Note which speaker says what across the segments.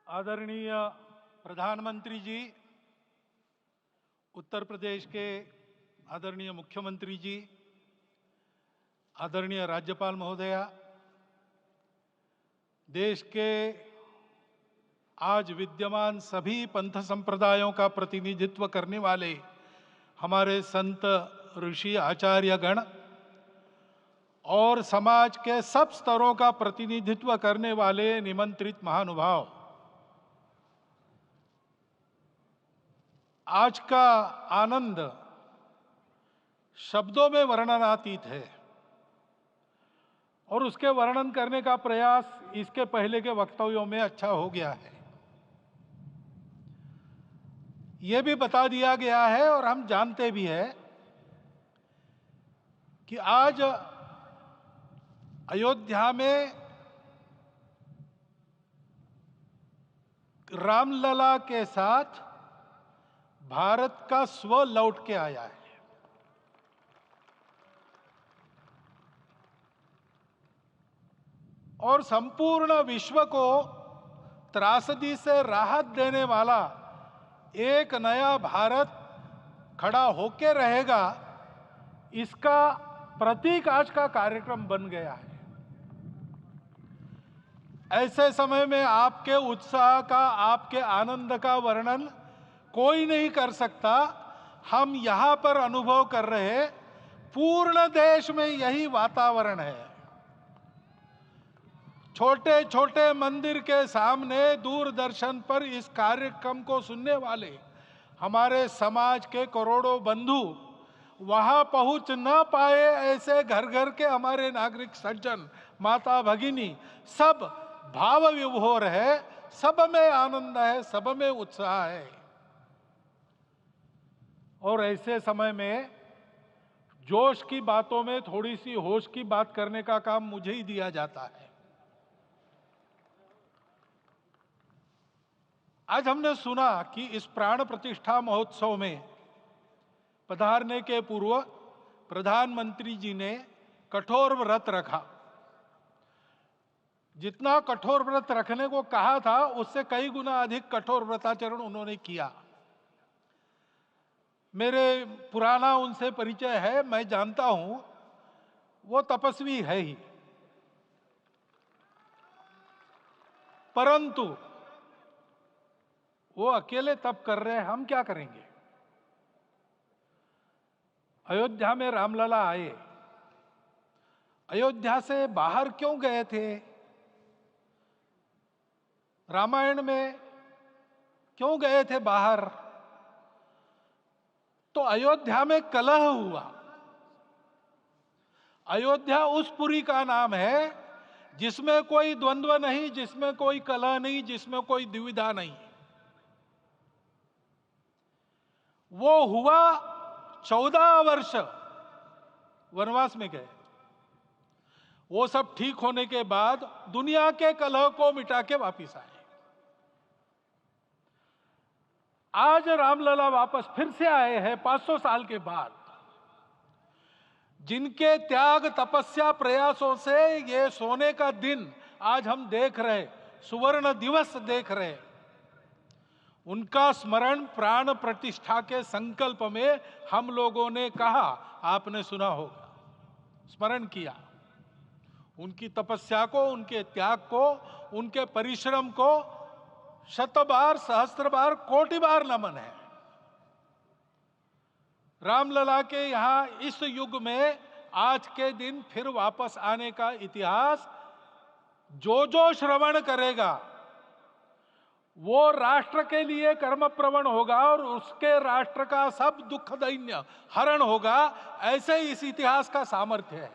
Speaker 1: आदरणीय प्रधानमंत्री जी, उत्तर प्रदेश के आदरणीय मुख्यमंत्री जी, आदरणीय राज्यपाल महोदया, देश के आज विद्यमान सभी पंथ संप्रदायों का प्रतिनिधित्व करने वाले हमारे संत ऋषि आचार्य गण और समाज के सब स्तरों का प्रतिनिधित्व करने वाले निमंत्रित महानुभाव, आज का आनंद शब्दों में वर्णनातीत है और उसके वर्णन करने का प्रयास इसके पहले के वक्तव्यों में अच्छा हो गया है। ये भी बता दिया गया है और हम जानते भी हैं कि आज अयोध्या में रामलला के साथ भारत का स्व लौट के आया है। और संपूर्ण विश्व को त्रासदी से राहत देने वाला एक नया भारत खड़ा होके रहेगा, इसका प्रतीक आज का कार्यक्रम बन गया है। ऐसे समय में आपके उत्साह का, आपके आनंद का वर्णन कोई नहीं कर सकता। हम यहां पर अनुभव कर रहे, पूर्ण देश में यही वातावरण है। छोटे छोटे मंदिर के सामने दूरदर्शन पर इस कार्यक्रम को सुनने वाले हमारे समाज के करोड़ों बंधु वहां पहुंच न पाए, ऐसे घर घर के हमारे नागरिक सज्जन, माता भगिनी सब भाव विभोर है, सब में आनंद है, सब में उत्साह है। और ऐसे समय में जोश की बातों में थोड़ी सी होश की बात करने का काम मुझे ही दिया जाता है। आज हमने सुना कि इस प्राण प्रतिष्ठा महोत्सव में पधारने के पूर्व प्रधानमंत्री जी ने कठोर व्रत रखा। जितना कठोर व्रत रखने को कहा था, उससे कई गुना अधिक कठोर व्रताचरण उन्होंने किया। मेरे पुराना उनसे परिचय है, मैं जानता हूं वो तपस्वी है ही, परंतु वो अकेले तप कर रहे हैं, हम क्या करेंगे। अयोध्या में रामलला आए, अयोध्या से बाहर क्यों गए थे? रामायण में क्यों गए थे बाहर? तो अयोध्या में कलह हुआ। अयोध्या उस पुरी का नाम है जिसमें कोई द्वंद्व नहीं, जिसमें कोई कलह नहीं, जिसमें कोई दुविधा नहीं। वो हुआ 14 वर्ष वनवास में गए। वो सब ठीक होने के बाद दुनिया के कलह को मिटा के वापिस आए। आज रामलला वापस फिर से आए हैं 500 साल के बाद। जिनके त्याग, तपस्या, प्रयासों से ये सोने का दिन आज हम देख रहे, सुवर्ण दिवस देख रहे, उनका स्मरण प्राण प्रतिष्ठा के संकल्प में हम लोगों ने कहा, आपने सुना होगा, स्मरण किया। उनकी तपस्या को, उनके त्याग को, उनके परिश्रम को शत बार, सहस्त्र बार, कोटि बार नमन है। रामलला के यहां इस युग में आज के दिन फिर वापस आने का इतिहास जो जो श्रवण करेगा वो राष्ट्र के लिए कर्मप्रवण होगा और उसके राष्ट्र का सब दुख दैन्य हरण होगा। ऐसे इस इतिहास का सामर्थ्य है।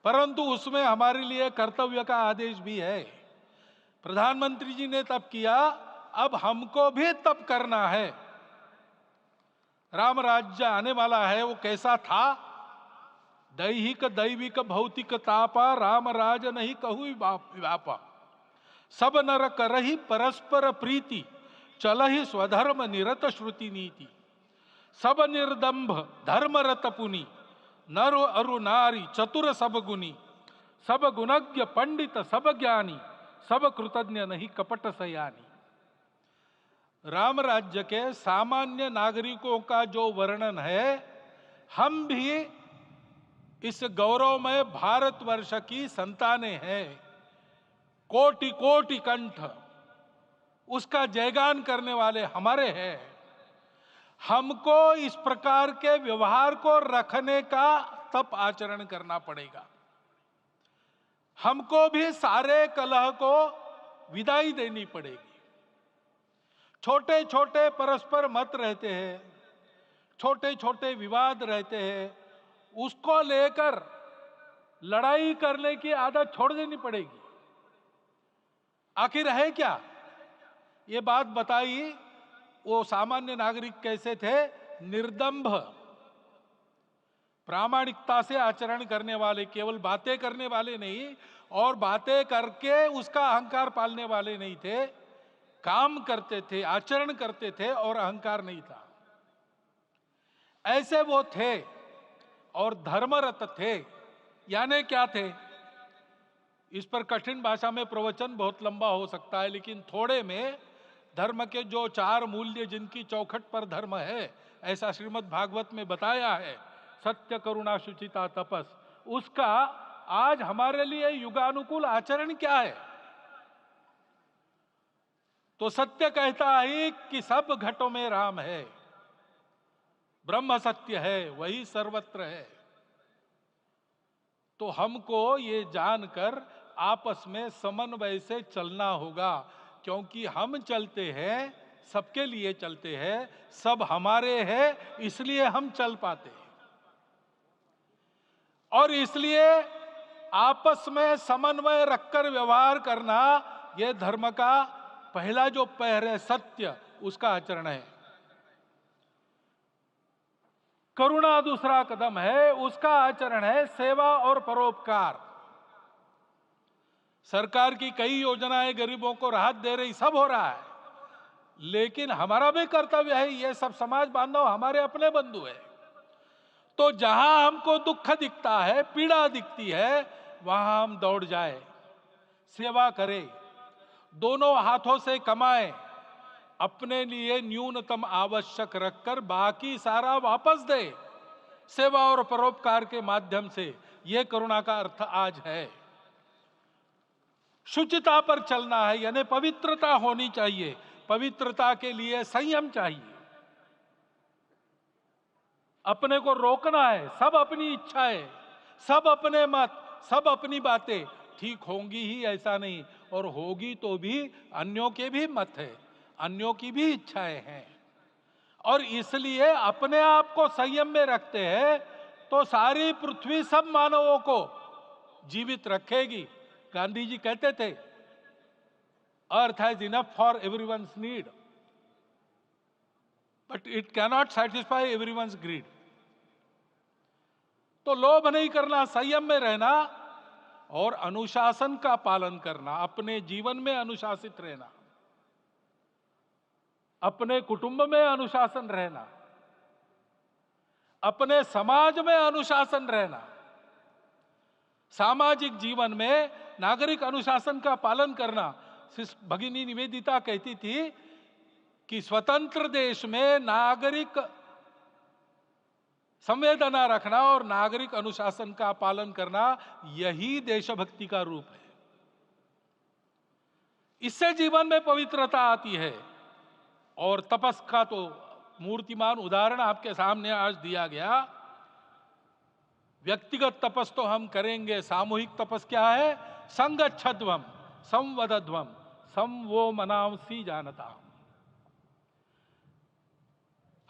Speaker 1: परंतु उसमें हमारे लिए कर्तव्य का आदेश भी है। प्रधानमंत्री जी ने तप किया, अब हमको भी तप करना है। राम राज्य आने वाला है, वो कैसा था? दैहिक दैविक भौतिक तापा, राम राज नहीं कहु व्यापा। सब नर करहि परस्पर प्रीति, चलहि स्वधर्म निरत श्रुति नीति। सब निर्दंभ धर्मरत पुनि, नर अरु नारी चतुर सब गुनी। सब गुणज्ञ पंडित सब ज्ञानी, सब कृतज्ञ नहीं कपट सयानी। राम राज्य के सामान्य नागरिकों का जो वर्णन है, हम भी इस गौरवमय भारतवर्ष की संतानें हैं। कोटि कोटि कंठ उसका जयगान करने वाले हमारे हैं। हमको इस प्रकार के व्यवहार को रखने का तप आचरण करना पड़ेगा। हमको भी सारे कलह को विदाई देनी पड़ेगी। छोटे छोटे परस्पर मत रहते हैं, छोटे छोटे विवाद रहते हैं, उसको लेकर लड़ाई करने की आदत छोड़ देनी पड़ेगी। आखिर है क्या? ये बात बताई वो सामान्य नागरिक कैसे थे? निर्दंभ, प्रामाणिकता से आचरण करने वाले, केवल बातें करने वाले नहीं और बातें करके उसका अहंकार पालने वाले नहीं थे। काम करते थे, आचरण करते थे और अहंकार नहीं था। ऐसे वो थे और धर्मरत थे। यानी क्या थे? इस पर कठिन भाषा में प्रवचन बहुत लंबा हो सकता है, लेकिन थोड़े में धर्म के जो 4 मूल्य जिनकी चौखट पर धर्म है, ऐसा श्रीमद् भागवत में बताया है, सत्य करुणा शुचिता तपस, उसका आज हमारे लिए युगानुकूल आचरण क्या है? तो सत्य कहता है कि सब घटों में राम है, ब्रह्म सत्य है, वही सर्वत्र है। तो हमको ये जानकर आपस में समन्वय से चलना होगा, क्योंकि हम चलते हैं, सबके लिए चलते हैं, सब हमारे हैं, इसलिए हम चल पाते हैं। और इसलिए आपस में समन्वय रखकर व्यवहार करना, यह धर्म का पहला जो पैर है, सत्य, उसका आचरण है। करुणा दूसरा कदम है, उसका आचरण है सेवा और परोपकार। सरकार की कई योजनाएं गरीबों को राहत दे रही, सब हो रहा है, लेकिन हमारा भी कर्तव्य है, ये सब समाज बांधव हमारे अपने बंधु है। तो जहां हमको दुख दिखता है, पीड़ा दिखती है, वहां हम दौड़ जाए, सेवा करें, दोनों हाथों से कमाएं, अपने लिए न्यूनतम आवश्यक रखकर बाकी सारा वापस दे, सेवा और परोपकार के माध्यम से। यह करुणा का अर्थ आज है। शुचिता पर चलना है, यानी पवित्रता होनी चाहिए। पवित्रता के लिए संयम चाहिए, अपने को रोकना है। सब अपनी इच्छाएं, सब अपने मत, सब अपनी बातें ठीक होंगी ही ऐसा नहीं, और होगी तो भी अन्यों के भी मत है, अन्यों की भी इच्छाएं हैं। और इसलिए अपने आप को संयम में रखते हैं तो सारी पृथ्वी सब मानवों को जीवित रखेगी। गांधी जी कहते थे, earth has enough for everyone's need, but it cannot satisfy everyone's greed. तो लोभ नहीं करना, संयम में रहना और अनुशासन का पालन करना, अपने जीवन में अनुशासित रहना, अपने कुटुंब में अनुशासन रहना, अपने समाज में अनुशासन रहना। सामाजिक जीवन में नागरिक अनुशासन का पालन करना। भगिनी निवेदिता कहती थी कि स्वतंत्र देश में नागरिक संवेदना रखना और नागरिक अनुशासन का पालन करना, यही देशभक्ति का रूप है। इससे जीवन में पवित्रता आती है। और तपस का तो मूर्तिमान उदाहरण आपके सामने आज दिया गया। व्यक्तिगत तपस तो हम करेंगे, सामूहिक तपस क्या है? संगच्छध्वम संवदध्वम सम वो मनांसी जानता।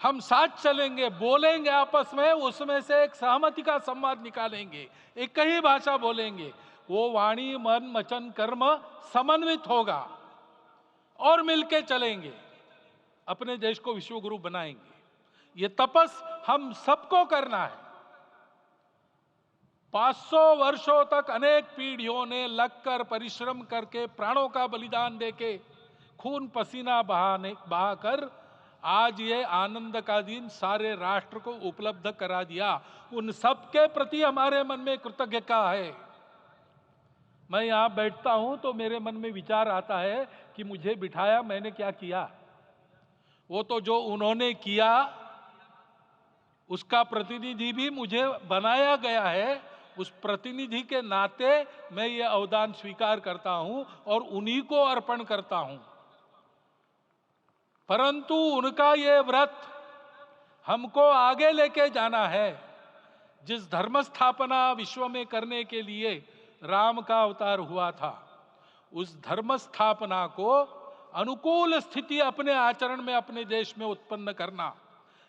Speaker 1: हम साथ चलेंगे, बोलेंगे आपस में, उसमें से एक सहमति का संवाद निकालेंगे, एक ही भाषा बोलेंगे, वो वाणी मन वचन कर्म समन्वित होगा और मिलके चलेंगे, अपने देश को विश्वगुरु बनाएंगे। ये तपस हम सबको करना है। 500 वर्षों तक अनेक पीढ़ियों ने लगकर परिश्रम करके, प्राणों का बलिदान देके, खून पसीना बहाकर आज ये आनंद का दिन सारे राष्ट्र को उपलब्ध करा दिया। उन सब के प्रति हमारे मन में कृतज्ञता है। मैं यहाँ बैठता हूं तो मेरे मन में विचार आता है कि मुझे बिठाया, मैंने क्या किया। वो तो जो उन्होंने किया उसका प्रतिनिधि भी मुझे बनाया गया है। उस प्रतिनिधि के नाते मैं ये अवदान स्वीकार करता हूं और उन्हीं को अर्पण करता हूं। परंतु उनका ये व्रत हमको आगे लेके जाना है। जिस धर्म स्थापना विश्व में करने के लिए राम का अवतार हुआ था, उस धर्म स्थापना को अनुकूल स्थिति अपने आचरण में अपने देश में उत्पन्न करना,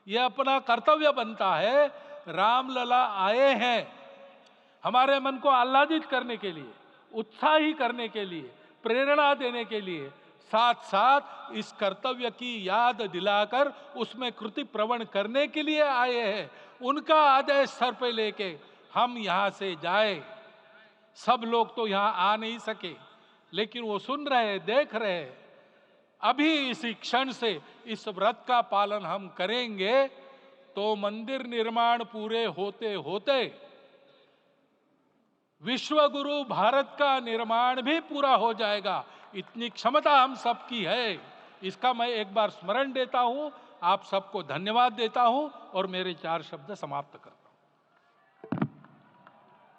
Speaker 1: यह अपना कर्तव्य बनता है। रामलला आए हैं हमारे मन को आह्लादित करने के लिए, उत्साही करने के लिए, प्रेरणा देने के लिए, साथ साथ इस कर्तव्य की याद दिलाकर उसमें कृति प्रवण करने के लिए आए हैं। उनका आदेश सर पे लेके हम यहां से जाए। सब लोग तो यहां आ नहीं सके, लेकिन वो सुन रहे, देख रहे। अभी इसी क्षण से इस व्रत का पालन हम करेंगे तो मंदिर निर्माण पूरे होते होते विश्व गुरु भारत का निर्माण भी पूरा हो जाएगा। इतनी क्षमता हम सबकी है। इसका मैं एक बार स्मरण देता हूं, आप सबको धन्यवाद देता हूं और मेरे 4 शब्द समाप्त करता हूं।